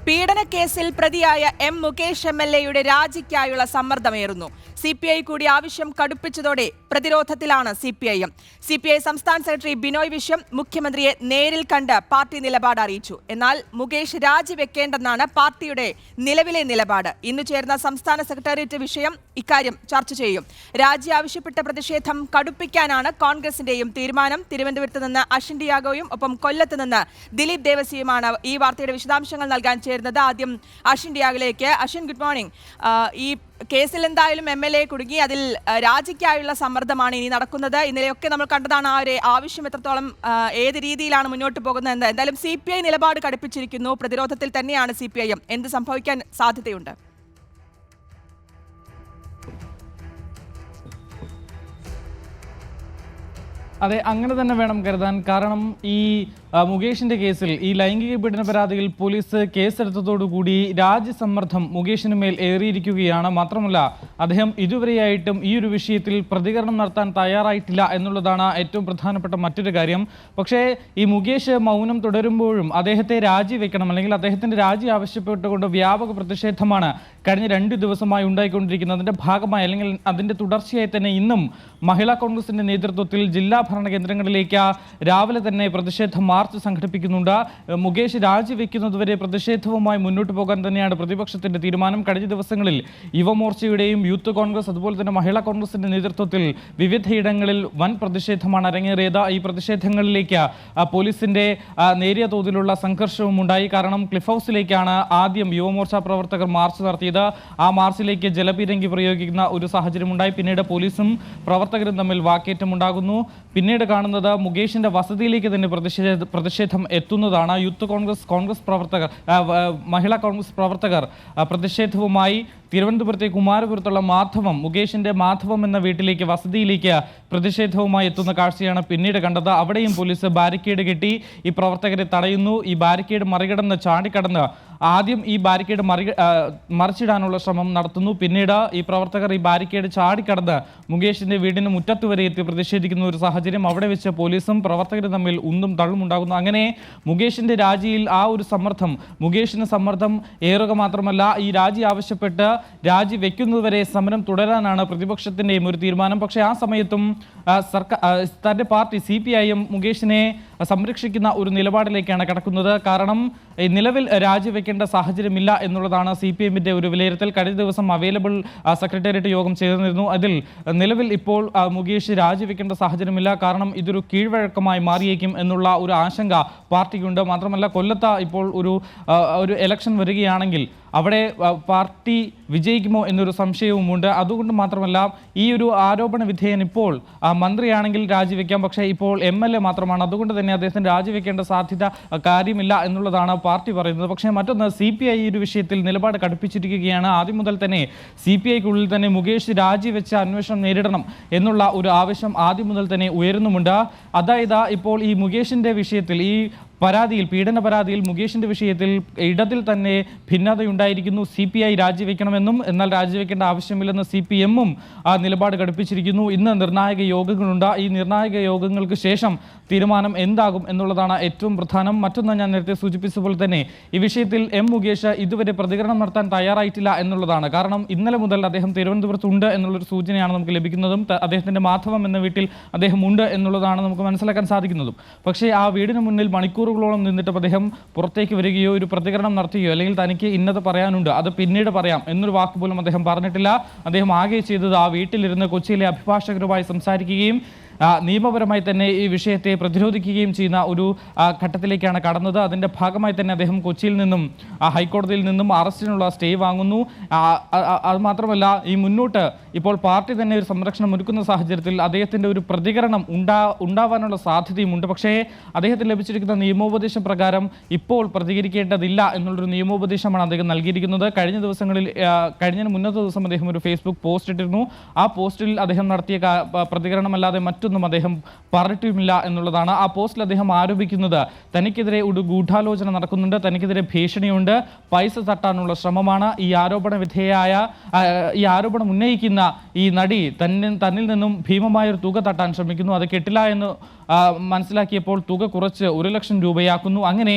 പീഡനക്കേസിൽ പ്രതിയായ M Mukesh MLA-യുടെ രാജിക്കായുള്ള സമ്മർദ്ദമേറുന്നു. CPI കൂടി ആവശ്യം കടുപ്പിച്ചതോടെ പ്രതിരോധത്തിലാണ് CPIM. CPI സംസ്ഥാന സെക്രട്ടറി ബിനോയ് വിശ്വം മുഖ്യമന്ത്രിയെ നേരിൽ കണ്ട് പാർട്ടി നിലപാട് അറിയിച്ചു. എന്നാൽ മുകേഷ് രാജിവെക്കേണ്ടെന്നാണ് പാർട്ടിയുടെ നിലവിലെ നിലപാട്. ഇന്ന് ചേർന്ന സംസ്ഥാന സെക്രട്ടേറിയറ്റ് വിഷയം ഇക്കാര്യം ചർച്ച ചെയ്യും. രാജി ആവശ്യപ്പെട്ട പ്രതിഷേധം കടുപ്പിക്കാനാണ് കോൺഗ്രസിന്റെയും തീരുമാനം. തിരുവനന്തപുരത്ത് നിന്ന് അശ്വിൻ ഡിയാഗോയും ഒപ്പം കൊല്ലത്ത് നിന്ന് ദിലീപ് ദേവസിയുമാണ് ഈ വാർത്തയുടെ വിശദാംശങ്ങൾ നൽകാൻ ചേരുന്നത്. ആദ്യം അശ്വിൻ ഡിയാഗിലേക്ക്. Ashwin, good morning. ഈ കേസിൽ എന്തായാലും MLA കുടുങ്ങി, അതിൽ രാജിക്കായുള്ള സമ്മർദ്ദമാണ് ഇനി നടക്കുന്നത്. ഇന്നലെയൊക്കെ നമ്മൾ കണ്ടതാണ് ആ ഒരു ആവശ്യം എത്രത്തോളം ഏത് രീതിയിലാണ് മുന്നോട്ട് പോകുന്നത് എന്ന്. എന്തായാലും CPI നിലപാട് കടുപ്പിച്ചിരിക്കുന്നു. പ്രതിരോധത്തിൽ തന്നെയാണ് CPIM. എന്ത് സംഭവിക്കാൻ സാധ്യതയുണ്ട്? അതെ, അങ്ങനെ തന്നെ വേണം കരുതാൻ. കാരണം ഈ മുകേഷിന്റെ കേസിൽ, ഈ ലൈംഗിക പീഡന പരാതിയിൽ പോലീസ് കേസെടുത്തതോടുകൂടി രാജ്യസമ്മർദ്ദം മുകേഷിന് മേൽ ഏറിയിരിക്കുകയാണ്. മാത്രമല്ല, അദ്ദേഹം ഇതുവരെയായിട്ടും ഈ ഒരു വിഷയത്തിൽ പ്രതികരണം നടത്താൻ തയ്യാറായിട്ടില്ല എന്നുള്ളതാണ് ഏറ്റവും പ്രധാനപ്പെട്ട മറ്റൊരു കാര്യം. പക്ഷേ ഈ മുകേഷ് മൗനം തുടരുമ്പോഴും അദ്ദേഹത്തെ രാജിവെക്കണം, അല്ലെങ്കിൽ അദ്ദേഹത്തിന്റെ രാജി ആവശ്യപ്പെട്ടുകൊണ്ട് വ്യാപക പ്രതിഷേധമാണ് കഴിഞ്ഞ 2 ദിവസമായി ഉണ്ടായിക്കൊണ്ടിരിക്കുന്നത്. അതിന്റെ ഭാഗമായി, അല്ലെങ്കിൽ അതിന്റെ തുടർച്ചയായി തന്നെ ഇന്നും മഹിളാ കോൺഗ്രസിന്റെ നേതൃത്വത്തിൽ ജില്ലാ ഭരണ കേന്ദ്രങ്ങളിലേക്ക് രാവിലെ തന്നെ പ്രതിഷേധ മാർച്ച് സംഘടിപ്പിക്കുന്നുണ്ട്. മുകേഷ് രാജിവെക്കുന്നതുവരെ പ്രതിഷേധവുമായി മുന്നോട്ട് പോകാൻ തന്നെയാണ് പ്രതിപക്ഷത്തിന്റെ തീരുമാനം. കഴിഞ്ഞ ദിവസങ്ങളിൽ യുവമോർച്ചയുടെയും യൂത്ത് കോൺഗ്രസ് അതുപോലെ തന്നെ മഹിളാ കോൺഗ്രസിന്റെ നേതൃത്വത്തിൽ വിവിധയിടങ്ങളിൽ വൻ പ്രതിഷേധമാണ് അരങ്ങേറിയത്. ഈ പ്രതിഷേധങ്ങളിലേക്ക് പോലീസിന്റെ നേരിയ തോതിലുള്ള സംഘർഷവും ഉണ്ടായി. കാരണം ക്ലിഫ് ഹൗസിലേക്കാണ് ആദ്യം യുവമോർച്ച പ്രവർത്തകർ മാർച്ച് നടത്തിയത്. ആ മാർച്ചിലേക്ക് ജലപീരങ്കി പ്രയോഗിക്കുന്ന ഒരു സാഹചര്യമുണ്ടായി. പിന്നീട് പോലീസും പ്രവർത്തകരും തമ്മിൽ വാക്കേറ്റമുണ്ടാകുന്നു. പിന്നീട് കാണുന്നത് മുകേഷിന്റെ വസതിയിലേക്ക് തന്നെ പ്രതിഷേധം എത്തുന്നതാണ്. യൂത്ത് കോൺഗ്രസ് പ്രവർത്തകർ, മഹിളാ കോൺഗ്രസ് പ്രവർത്തകർ പ്രതിഷേധവുമായി തിരുവനന്തപുരത്തെ കുമാരപുരത്തുള്ള മാധവം, മുകേഷിന്റെ മാധവം എന്ന വീട്ടിലേക്ക്, വസതിയിലേക്ക് പ്രതിഷേധവുമായി എത്തുന്ന കാഴ്ചയാണ് പിന്നീട് കണ്ടത്. അവിടെയും പോലീസ് ബാരിക്കേഡ് കെട്ടി ഈ പ്രവർത്തകരെ തടയുന്നു. ഈ ബാരിക്കേഡ് മറികടന്ന് ചാടിക്കടന്ന് ആദ്യം ഈ ബാരിക്കേഡ് മറിച്ചിടാനുള്ള ശ്രമം നടത്തുന്നു. പിന്നീട് ഈ പ്രവർത്തകർ ഈ ബാരിക്കേഡ് ചാടിക്കടന്ന് മുകേഷിന്റെ വീടിന് മുറ്റത്ത് വരെ എത്തി പ്രതിഷേധിക്കുന്ന ഒരു സാഹചര്യം. അവിടെ വെച്ച് പോലീസും പ്രവർത്തകരും തമ്മിൽ ഉന്തും തള്ളും ഉണ്ടാകുന്നു. അങ്ങനെ മുകേഷിന്റെ രാജിയിൽ ആ ഒരു സമ്മർദ്ദം, മുകേഷിന് സമ്മർദ്ദം ഏറുക മാത്രമല്ല, ഈ രാജി ആവശ്യപ്പെട്ട് രാജി വെക്കുന്നതുവരെ സമരം തുടരാനാണ് പ്രതിപക്ഷത്തിന്റെയും ഒരു തീരുമാനം. പക്ഷേ ആ സമയത്തും തന്റെ പാർട്ടി CPIM മുകേഷിനെ സംരക്ഷിക്കുന്ന ഒരു നിലപാടിലേക്കാണ് കടക്കുന്നത്. കാരണം നിലവിൽ രാജിവെക്കേണ്ട സാഹചര്യമില്ല എന്നുള്ളതാണ് CPIM-ന്റെ ഒരു വിലയിരുത്തൽ. കഴിഞ്ഞ ദിവസം അവൈലബിൾ സെക്രട്ടേറിയറ്റ് യോഗം ചേർന്നിരുന്നു. അതിൽ നിലവിൽ ഇപ്പോൾ മുകേഷ് രാജിവെക്കേണ്ട സാഹചര്യമില്ല. കാരണം ഇതൊരു കീഴ്വഴക്കമായി മാറിയേക്കും എന്നുള്ള ഒരു ആശങ്ക പാർട്ടിക്കുണ്ട്. മാത്രമല്ല, കൊല്ലത്ത് ഇപ്പോൾ ഒരു ഇലക്ഷൻ വരികയാണെങ്കിൽ അവിടെ പാർട്ടി വിജയിക്കുമോ എന്നൊരു സംശയവുമുണ്ട്. അതുകൊണ്ട് മാത്രമല്ല, ഈ ഒരു ആരോപണ വിധേയൻ ഇപ്പോൾ മന്ത്രിയാണെങ്കിൽ രാജിവെക്കാം, പക്ഷേ ഇപ്പോൾ MLA മാത്രമാണ്. അതുകൊണ്ട് തന്നെ അദ്ദേഹത്തിന് രാജിവെക്കേണ്ട സാധ്യത കാര്യമില്ല എന്നുള്ളതാണ് പാർട്ടി പറയുന്നത്. പക്ഷേ മറ്റൊന്ന്, CPI ഈ ഒരു വിഷയത്തിൽ നിലപാട് കടുപ്പിച്ചിരിക്കുകയാണ്. ആദ്യം മുതൽ തന്നെ CPIക്കുള്ളിൽ തന്നെ മുകേഷ് രാജിവെച്ച് അന്വേഷണം നേരിടണം എന്നുള്ള ഒരു ആവശ്യം ആദ്യം മുതൽ തന്നെ ഉയരുന്നുമുണ്ട്. അതായത് ഇപ്പോൾ ഈ മുകേഷിന്റെ വിഷയത്തിൽ, ഈ പീഡന പരാതിയിൽ മുകേഷിന്റെ വിഷയത്തിൽ ഇടതിൽ തന്നെ ഭിന്നതയുണ്ടായിരിക്കുന്നു. CPI രാജിവെക്കണമെന്നും എന്നാൽ രാജിവെക്കേണ്ട ആവശ്യമില്ലെന്ന് CPM-ഉം ആ നിലപാട് ഘടിപ്പിച്ചിരിക്കുന്നു. ഇന്ന് നിർണായക യോഗങ്ങളുണ്ട്. ഈ നിർണായക യോഗങ്ങൾക്ക് ശേഷം തീരുമാനം എന്താകും എന്നുള്ളതാണ് ഏറ്റവും പ്രധാനം. മറ്റൊന്ന്, ഞാൻ നേരത്തെ സൂചിപ്പിച്ച പോലെ തന്നെ ഈ വിഷയത്തിൽ മുകേഷ് ഇതുവരെ പ്രതികരണം നടത്താൻ തയ്യാറായിട്ടില്ല എന്നുള്ളതാണ്. കാരണം ഇന്നലെ മുതൽ അദ്ദേഹം തിരുവനന്തപുരത്തുണ്ട് എന്നുള്ളൊരു സൂചനയാണ് നമുക്ക് ലഭിക്കുന്നതും. അദ്ദേഹത്തിന്റെ മാധവം എന്ന വീട്ടിൽ അദ്ദേഹം ഉണ്ട് എന്നുള്ളതാണ് നമുക്ക് മനസ്സിലാക്കാൻ സാധിക്കുന്നതും. പക്ഷേ ആ വീടിന് മുന്നിൽ മണിക്കൂറുകളോളം നിന്നിട്ട് അദ്ദേഹം പുറത്തേക്ക് വരികയോ ഒരു പ്രതികരണം നടത്തുകയോ അല്ലെങ്കിൽ തനിക്ക് ഇന്നത് പറയാനുണ്ട്, അത് പിന്നീട് പറയാം എന്നൊരു വാക്ക് പോലും അദ്ദേഹം പറഞ്ഞിട്ടില്ല. അദ്ദേഹം ആകെ ചെയ്തത് ആ വീട്ടിലിരുന്ന് കൊച്ചിയിലെ അഭിഭാഷകരുമായി സംസാരിക്കുകയും നിയമപരമായി തന്നെ ഈ വിഷയത്തെ പ്രതിരോധിക്കുകയും ചെയ്യുന്ന ഒരു ഘട്ടത്തിലേക്കാണ് കടന്നത്. അതിൻ്റെ ഭാഗമായി തന്നെ അദ്ദേഹം കൊച്ചിയിൽ നിന്നും ഹൈക്കോടതിയിൽ നിന്നും അറസ്റ്റിനുള്ള സ്റ്റേ വാങ്ങുന്നു. അത് മാത്രമല്ല, ഈ മുന്നോട്ട് ഇപ്പോൾ പാർട്ടി തന്നെ ഒരു സംരക്ഷണം ഒരുക്കുന്ന സാഹചര്യത്തിൽ അദ്ദേഹത്തിൻ്റെ ഒരു പ്രതികരണം ഉണ്ടാവാനുള്ള സാധ്യതയുമുണ്ട്. പക്ഷേ അദ്ദേഹത്തിന് ലഭിച്ചിരിക്കുന്ന നിയമോപദേശം പ്രകാരം ഇപ്പോൾ പ്രതികരിക്കേണ്ടതില്ല എന്നുള്ളൊരു നിയമോപദേശമാണ് അദ്ദേഹം നൽകിയിരിക്കുന്നത്. കഴിഞ്ഞ മുന്നത്തെ ദിവസം അദ്ദേഹം ഒരു ഫേസ്ബുക്ക് പോസ്റ്റ് ഇട്ടിരുന്നു. ആ പോസ്റ്റിൽ അദ്ദേഹം നടത്തിയ പ്രതികരണമല്ലാതെ മറ്റു മറ്റൊന്നും അദ്ദേഹം പറഞ്ഞിട്ടുമില്ല എന്നുള്ളതാണ്. ആ പോസ്റ്റിൽ അദ്ദേഹം ആരോപിക്കുന്നത് തനിക്കെതിരെ ഒരു ഗൂഢാലോചന നടക്കുന്നുണ്ട്, തനിക്കെതിരെ ഭീഷണിയുണ്ട്, പൈസ തട്ടാനുള്ള ശ്രമമാണ്. ഈ ആരോപണം ഉന്നയിക്കുന്ന ഈ നടി തന്നിൽ നിന്നും ഭീമമായൊരു തുക തട്ടാൻ ശ്രമിക്കുന്നു. അത് കിട്ടില്ല എന്ന് മനസ്സിലാക്കിയപ്പോൾ തുക കുറച്ച് 1 ലക്ഷം രൂപയാക്കുന്നു. അങ്ങനെ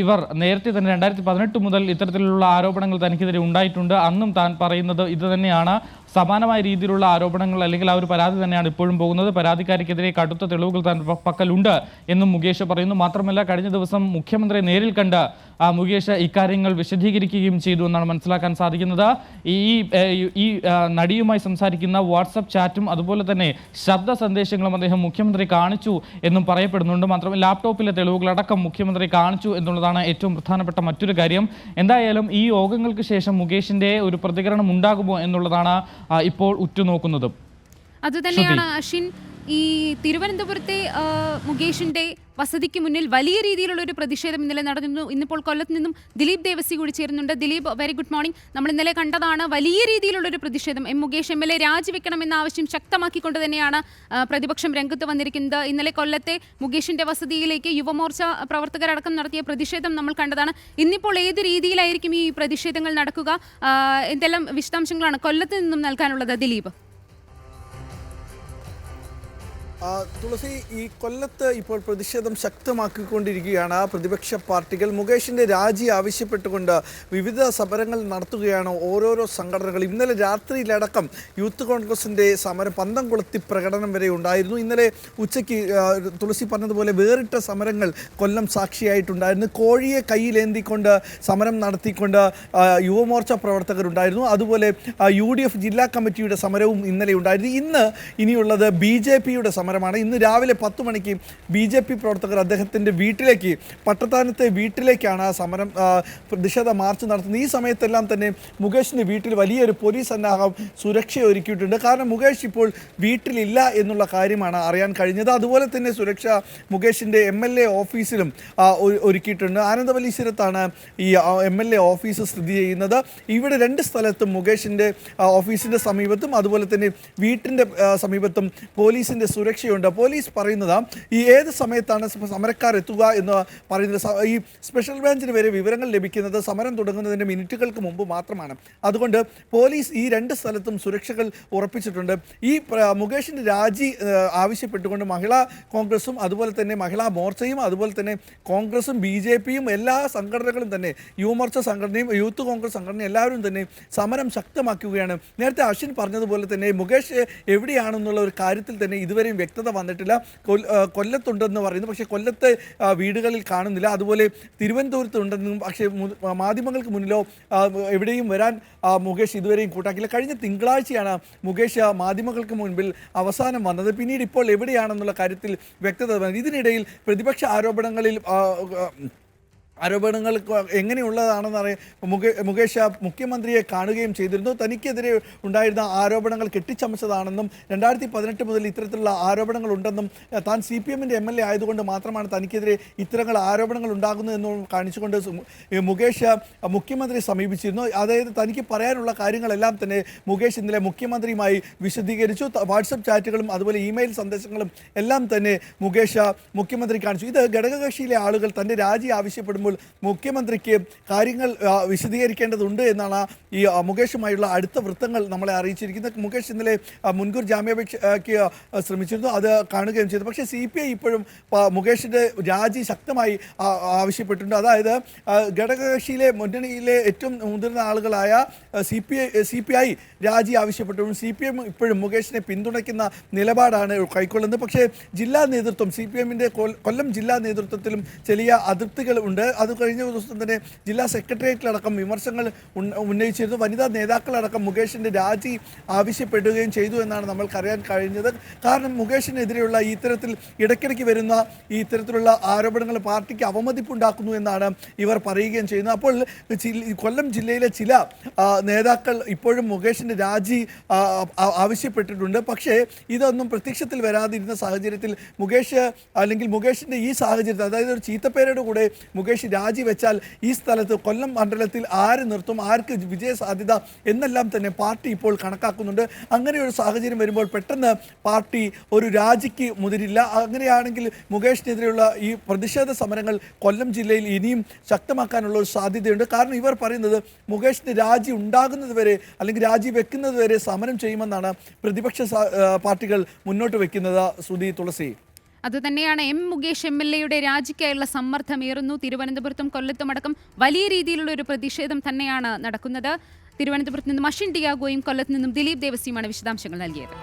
ഇവർ നേരത്തെ തന്നെ 2018 മുതൽ ഇത്തരത്തിലുള്ള ആരോപണങ്ങൾ തനിക്കെതിരെ ഉണ്ടായിട്ടുണ്ട്. അന്നും താൻ പറയുന്നത് ഇത് തന്നെയാണ്. സമാനമായ രീതിയിലുള്ള ആരോപണങ്ങൾ അല്ലെങ്കിൽ ആ ഒരു പരാതി തന്നെയാണ് ഇപ്പോഴും പോകുന്നത്. പരാതിക്കാരിക്കെതിരെ കടുത്ത തെളിവുകൾ താൻ പക്കലുണ്ട് എന്നും മുകേഷ് പറയുന്നു. മാത്രമല്ല കഴിഞ്ഞ ദിവസം മുഖ്യമന്ത്രിയെ നേരിൽ കണ്ട് മുകേഷ് ഇക്കാര്യങ്ങൾ വിശദീകരിക്കുകയും ചെയ്തു എന്നാണ് മനസ്സിലാക്കാൻ സാധിക്കുന്നത്. ഈ നടിയുമായി സംസാരിക്കുന്ന വാട്സപ്പ് ചാറ്റും അതുപോലെ തന്നെ ശബ്ദ സന്ദേശങ്ങളും അദ്ദേഹം മുഖ്യമന്ത്രി കാണിച്ചു എന്നും പറയപ്പെടുന്നുണ്ട്. മാത്രമല്ല ലാപ്ടോപ്പിലെ തെളിവുകളടക്കം മുഖ്യമന്ത്രി കാണിച്ചു എന്നുള്ളതാണ് ഏറ്റവും പ്രധാനപ്പെട്ട മറ്റൊരു കാര്യം. എന്തായാലും ഈ യോഗങ്ങൾക്ക് ശേഷം മുകേഷിന്റെ ഒരു പ്രതികരണം ഉണ്ടാകുമോ എന്നുള്ളതാണ് ഇപ്പോൾ ഉറ്റുനോക്കുന്നത്. അതുതന്നെയാണ് അശ്വിൻ. ഈ തിരുവനന്തപുരത്തെ മുകേഷിന്റെ വസതിക്ക് മുന്നിൽ വലിയ രീതിയിലുള്ള ഒരു പ്രതിഷേധം ഇന്നലെ നടന്നിരുന്നു. ഇന്നിപ്പോൾ കൊല്ലത്ത് നിന്നും ദിലീപ് ദേവസി കൂടി ചേരുന്നുണ്ട്. Dileep, very good morning. നമ്മൾ ഇന്നലെ കണ്ടതാണ് വലിയ രീതിയിലുള്ള ഒരു പ്രതിഷേധം. മുകേഷ് MLA രാജിവെക്കണമെന്ന ആവശ്യം ശക്തമാക്കിക്കൊണ്ട് തന്നെയാണ് പ്രതിപക്ഷം രംഗത്ത് വന്നിരിക്കുന്നത്. ഇന്നലെ കൊല്ലത്തെ മുകേഷിന്റെ വസതിയിലേക്ക് യുവമോർച്ച പ്രവർത്തകരടക്കം നടത്തിയ പ്രതിഷേധം നമ്മൾ കണ്ടതാണ്. ഇന്നിപ്പോൾ ഏത് രീതിയിലായിരിക്കും ഈ പ്രതിഷേധങ്ങൾ നടക്കുക? എന്തെല്ലാം വിശദാംശങ്ങളാണ് കൊല്ലത്ത് നിന്നും നൽകാനുള്ളത് ദിലീപ്? തുളസി, ഈ കൊല്ലത്ത് ഇപ്പോൾ പ്രതിഷേധം ശക്തമാക്കിക്കൊണ്ടിരിക്കുകയാണ് പ്രതിപക്ഷ പാർട്ടികൾ. മുകേഷിൻ്റെ രാജി ആവശ്യപ്പെട്ടുകൊണ്ട് വിവിധ സമരങ്ങൾ നടത്തുകയാണ് ഓരോരോ സംഘടനകൾ. ഇന്നലെ രാത്രിയിലടക്കം യൂത്ത് കോൺഗ്രസിൻ്റെ സമരം പന്തംകുളത്തി പ്രകടനം വരെ ഉണ്ടായിരുന്നു. ഇന്നലെ ഉച്ചയ്ക്ക് തുളസി പറഞ്ഞതുപോലെ വേറിട്ട സമരങ്ങൾ കൊല്ലം സാക്ഷിയായിട്ടുണ്ടായിരുന്നു. കോഴിയെ കയ്യിലേന്തിക്കൊണ്ട് സമരം നടത്തിക്കൊണ്ട് യുവമോർച്ച പ്രവർത്തകരുണ്ടായിരുന്നു. അതുപോലെ UDF ജില്ലാ കമ്മിറ്റിയുടെ സമരവും ഇന്നലെ ഉണ്ടായിരുന്നു. ഇനിയുള്ളത് BJPയുടെ സമരമാണ്. ഇന്ന് രാവിലെ 10 മണിക്ക് BJP പ്രവർത്തകർ അദ്ദേഹത്തിൻ്റെ വീട്ടിലേക്ക്, പട്ടത്താനത്തെ വീട്ടിലേക്കാണ് സമരം പ്രതിഷേധ മാർച്ച് നടത്തുന്നത്. ഈ സമയത്തെല്ലാം തന്നെ മുകേഷിൻ്റെ വീട്ടിൽ വലിയൊരു പോലീസ് സന്നാഹം സുരക്ഷ ഒരുക്കിയിട്ടുണ്ട്. കാരണം മുകേഷ് ഇപ്പോൾ വീട്ടിലില്ല എന്നുള്ള കാര്യമാണ് അറിയാൻ കഴിഞ്ഞത്. അതുപോലെ തന്നെ സുരക്ഷ മുകേഷിൻ്റെ MLA ഓഫീസിലും ഒരുക്കിയിട്ടുണ്ട്. ആനന്ദവല്ലീശ്വരത്താണ് ഈ MLA ഓഫീസ് സ്ഥിതി ചെയ്യുന്നത്. ഇവിടെ 2 സ്ഥലത്തും മുകേഷിൻ്റെ ഓഫീസിൻ്റെ സമീപത്തും അതുപോലെ തന്നെ വീട്ടിൻ്റെ സമീപത്തും പോലീസിൻ്റെ സുരക്ഷയുണ്ട്. പോലീസ് പറയുന്നത് ഈ ഏത് സമയത്താണ് സമരക്കാർ എത്തുക എന്ന് പറയുന്നത്. ഈ സ്പെഷ്യൽ ബ്രാഞ്ചിന് വരെ വിവരങ്ങൾ ലഭിക്കുന്നത് സമരം തുടങ്ങുന്നതിന് മിനിറ്റുകൾക്ക് മുമ്പ് മാത്രമാണ്. അതുകൊണ്ട് പോലീസ് ഈ 2 സ്ഥലത്തും സുരക്ഷകൾ ഉറപ്പിച്ചിട്ടുണ്ട്. ഈ മുകേഷിൻ്റെ രാജി ആവശ്യപ്പെട്ടുകൊണ്ട് മഹിളാ കോൺഗ്രസും അതുപോലെ തന്നെ മഹിളാ മോർച്ചയും അതുപോലെ തന്നെ കോൺഗ്രസും BJPയും എല്ലാ സംഘടനകളും തന്നെ യുവമോർച്ച സംഘടനയും യൂത്ത് കോൺഗ്രസ് സംഘടനയും എല്ലാവരും തന്നെ സമരം ശക്തമാക്കുകയാണ്. നേരത്തെ അശ്വിൻ പറഞ്ഞതുപോലെ തന്നെ മുകേഷ് എവിടെയാണെന്നുള്ള ഒരു കാര്യത്തിൽ തന്നെ ഇതുവരെയും വ്യക്തത വന്നിട്ടില്ല. കൊല്ലത്തുണ്ടെന്ന് പറയുന്നു, പക്ഷേ കൊല്ലത്തെ വീടുകളിൽ കാണുന്നില്ല. അതുപോലെ തിരുവനന്തപുരത്ത് ഉണ്ടെന്നും പക്ഷേ മാധ്യമങ്ങൾക്ക് മുന്നിലോ എവിടെയും വരാൻ മുകേഷ് ഇതുവരെയും കൂട്ടാക്കില്ല. കഴിഞ്ഞ തിങ്കളാഴ്ചയാണ് മുകേഷ് മാധ്യമങ്ങൾക്ക് മുൻപിൽ അവസാനം വന്നത്. പിന്നീട് ഇപ്പോൾ എവിടെയാണെന്നുള്ള കാര്യത്തിൽ വ്യക്തത വന്നത്. ഇതിനിടയിൽ പ്രതിപക്ഷ ആരോപണങ്ങൾ എങ്ങനെയുള്ളതാണെന്ന് മുകേഷ് മുഖ്യമന്ത്രിയെ കാണുകയും ചെയ്തിരുന്നു. തനിക്കെതിരെ ഉണ്ടായിരുന്ന ആരോപണങ്ങൾ കെട്ടിച്ചമച്ചതാണെന്നും 2018 മുതൽ ഇത്തരത്തിലുള്ള ആരോപണങ്ങൾ ഉണ്ടെന്നും താൻ CPMൻ്റെ MLA ആയതുകൊണ്ട് മാത്രമാണ് തനിക്കെതിരെ ഇത്തരങ്ങൾ ആരോപണങ്ങൾ ഉണ്ടാകുന്നതെന്നും കാണിച്ചുകൊണ്ട് മുകേഷ് മുഖ്യമന്ത്രിയെ സമീപിച്ചിരുന്നു. അതായത് തനിക്ക് പറയാനുള്ള കാര്യങ്ങളെല്ലാം തന്നെ മുകേഷ് ഇന്നലെ മുഖ്യമന്ത്രിയുമായി വിശദീകരിച്ചു. വാട്സപ്പ് ചാറ്റുകളും അതുപോലെ ഇമെയിൽ സന്ദേശങ്ങളും എല്ലാം തന്നെ മുകേഷ് മുഖ്യമന്ത്രി കാണിച്ചു. ഇത് ഘടകകക്ഷിയിലെ ആളുകൾ തൻ്റെ രാജി ആവശ്യപ്പെടുമ്പോൾ മുഖ്യമന്ത്രിക്ക് കാര്യങ്ങൾ വിശദീകരിക്കേണ്ടതുണ്ട് എന്നാണ് ഈ മുകേഷുമായുള്ള അടുത്ത വൃത്തങ്ങൾ നമ്മളെ അറിയിച്ചിരിക്കുന്നത്. മുകേഷ് ഇന്നലെ മുൻകൂർ ജാമ്യാപേക്ഷയ്ക്ക് ശ്രമിച്ചിരുന്നു, അത് കാണുകയും ചെയ്തു. പക്ഷേ CPI ഇപ്പോഴും മുകേഷിൻ്റെ രാജി ശക്തമായി ആവശ്യപ്പെട്ടിട്ടുണ്ട്. അതായത് ഘടകകക്ഷിയിലെ മുന്നണിയിലെ ഏറ്റവും മുതിർന്ന ആളുകളായ CPI രാജി ആവശ്യപ്പെട്ടിട്ടുണ്ട്. CPM ഇപ്പോഴും മുകേഷിനെ പിന്തുണയ്ക്കുന്ന നിലപാടാണ് കൈക്കൊള്ളുന്നത്. പക്ഷേ ജില്ലാ നേതൃത്വം CPMൻ്റെ കൊല്ലം ജില്ലാ നേതൃത്വത്തിലും ചെറിയ അതൃപ്തികൾ ഉണ്ട്. അത് കഴിഞ്ഞ ദിവസം തന്നെ ജില്ലാ സെക്രട്ടേറിയറ്റിലടക്കം വിമർശനങ്ങൾ ഉന്നയിച്ചിരുന്നു. വനിതാ നേതാക്കളടക്കം മുകേഷിൻ്റെ രാജി ആവശ്യപ്പെടുകയും ചെയ്തു എന്നാണ് നമ്മൾക്കറിയാൻ കഴിഞ്ഞത്. കാരണം മുകേഷിനെതിരെയുള്ള ഇത്തരത്തിൽ ഇടയ്ക്കിടയ്ക്ക് വരുന്ന ഈ ഇത്തരത്തിലുള്ള ആരോപണങ്ങൾ പാർട്ടിക്ക് അവമതിപ്പുണ്ടാക്കുന്നു എന്നാണ് ഇവർ പറയുകയും ചെയ്യുന്നത്. അപ്പോൾ കൊല്ലം ജില്ലയിലെ ചില നേതാക്കൾ ഇപ്പോഴും മുകേഷിൻ്റെ രാജി ആവശ്യപ്പെട്ടിട്ടുണ്ട്. പക്ഷേ ഇതൊന്നും പ്രത്യക്ഷത്തിൽ വരാതിരുന്ന സാഹചര്യത്തിൽ മുകേഷിൻ്റെ ഈ സാഹചര്യത്തിൽ, അതായത് ഒരു ചീത്തപ്പേരോട് കൂടെ മുകേഷ് രാജിവെച്ചാൽ ഈ സ്ഥലത്ത് കൊല്ലം മണ്ഡലത്തിൽ ആര് നിർത്തും, ആർക്ക് വിജയ സാധ്യത എന്നെല്ലാം തന്നെ പാർട്ടി ഇപ്പോൾ കണക്കാക്കുന്നുണ്ട്. അങ്ങനെയൊരു സാഹചര്യം വരുമ്പോൾ പെട്ടെന്ന് പാർട്ടി ഒരു രാജിക്ക് മുതിരില്ല. അങ്ങനെയാണെങ്കിൽ മുകേഷിനെതിരെയുള്ള ഈ പ്രതിഷേധ സമരങ്ങൾ കൊല്ലം ജില്ലയിൽ ഇനിയും ശക്തമാക്കാനുള്ള ഒരു സാധ്യതയുണ്ട്. കാരണം ഇവർ പറയുന്നത് മുകേഷിന് രാജി ഉണ്ടാകുന്നത് വരെ അല്ലെങ്കിൽ രാജി വെക്കുന്നത് വരെ സമരം ചെയ്യുമെന്നാണ് പ്രതിപക്ഷ പാർട്ടികൾ മുന്നോട്ട് വെക്കുന്നത്. സുധി, തുളസി, അതുതന്നെയാണ് മുകേഷ് MLA-യുടെ രാജിക്കായുള്ള സമ്മർദ്ദമേറുന്നു. തിരുവനന്തപുരത്തും കൊല്ലത്തും അടക്കം വലിയ രീതിയിലുള്ള ഒരു പ്രതിഷേധം തന്നെയാണ് നടക്കുന്നത്. തിരുവനന്തപുരത്ത് നിന്നും അഷിൻ ഡിയാഗോയും കൊല്ലത്ത് നിന്നും ദിലീപ് ദേവസിയുമാണ് വിശദാംശങ്ങൾ നൽകിയത്.